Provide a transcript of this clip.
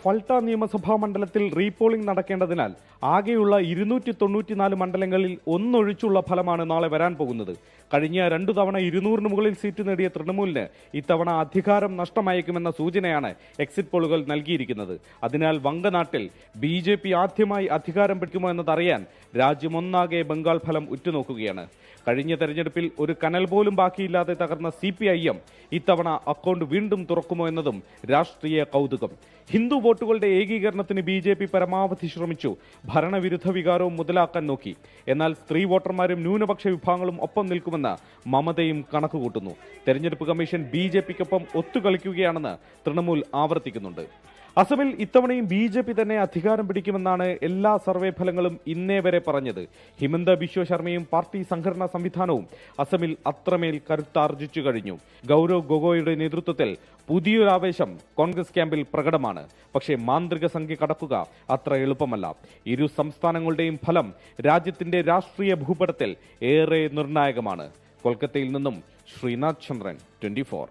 ഫൾട്ട നിയമസഭാ മണ്ഡലത്തിൽ റീപോളിംഗ് നടക്കേണ്ടതിനാൽ ആകെയുള്ള 294 മണ്ഡലങ്ങളിൽ ഒന്നൊഴിച്ചുള്ള ഫലമാണ് നാളെ വരാൻ പോകുന്നത്. കഴിഞ്ഞ 2 തവണ 200-ന് മുകളിൽ സീറ്റ് നേടിയ തൃണമൂലിന് ഇത്തവണ അധികാരം നഷ്ടമായേക്കുമെന്ന സൂചനയാണ് എക്സിറ്റ് പോളുകൾ നൽകിയിരിക്കുന്നത്. അതിനാൽ വങ്കനാട്ടിൽ BJP ആദ്യമായി അധികാരം പിടിക്കുമോ എന്നതറിയാൻ രാജ്യമൊന്നാകെ ബംഗാൾ ഫലം ഉറ്റുനോക്കുകയാണ്. കഴിഞ്ഞ തെരഞ്ഞെടുപ്പിൽ ഒരു കനൽ പോലും ബാക്കിയില്ലാതെ തകർന്ന CPIM ഇത്തവണ അക്കൗണ്ട് വീണ്ടും തുറക്കുമോ എന്നതും രാഷ്ട്രീയ കൗതുകം. ഹിന്ദു വോട്ടുകളുടെ ഏകീകരണത്തിന് BJP പരമാവധി ശ്രമിച്ചു. ഭരണവിരുദ്ധ വികാരവും മുതലാക്കാൻ നോക്കി. എന്നാൽ സ്ത്രീ വോട്ടർമാരും ന്യൂനപക്ഷ വിഭാഗങ്ങളും ഒപ്പം നിൽക്കുമെന്ന് മമതയും കണക്കുകൂട്ടുന്നു. തെരഞ്ഞെടുപ്പ് കമ്മീഷൻ BJPക്കൊപ്പം ഒത്തുകളിക്കുകയാണെന്ന് തൃണമൂൽ ആവർത്തിക്കുന്നുണ്ട്. അസമിൽ ഇത്തവണയും BJP തന്നെ അധികാരം പിടിക്കുമെന്നാണ് എല്ലാ സർവേ ഫലങ്ങളും ഇന്നേ വരെ പറഞ്ഞത്. ഹിമന്ത ബിശ്വ ശർമ്മയും പാർട്ടി സംഘടനാ സംവിധാനവും അസമിൽ അത്രമേൽ കരുത്താർജിച്ചു കഴിഞ്ഞു. ഗൗരവ് ഗൊഗോയുടെ നേതൃത്വത്തിൽ പുതിയൊരു ആവേശം കോൺഗ്രസ് ക്യാമ്പിൽ പ്രകടമാണ്. പക്ഷേ മാന്ത്രിക സംഖ്യ കടക്കുക അത്ര എളുപ്പമല്ല. ഇരു സംസ്ഥാനങ്ങളുടെയും ഫലം രാജ്യത്തിന്റെ രാഷ്ട്രീയ ഭൂപടത്തിൽ ഏറെ നിർണായകമാണ്. കൊൽക്കത്തയിൽ നിന്നും ശ്രീനാഥ് ചന്ദ്രൻ, 24.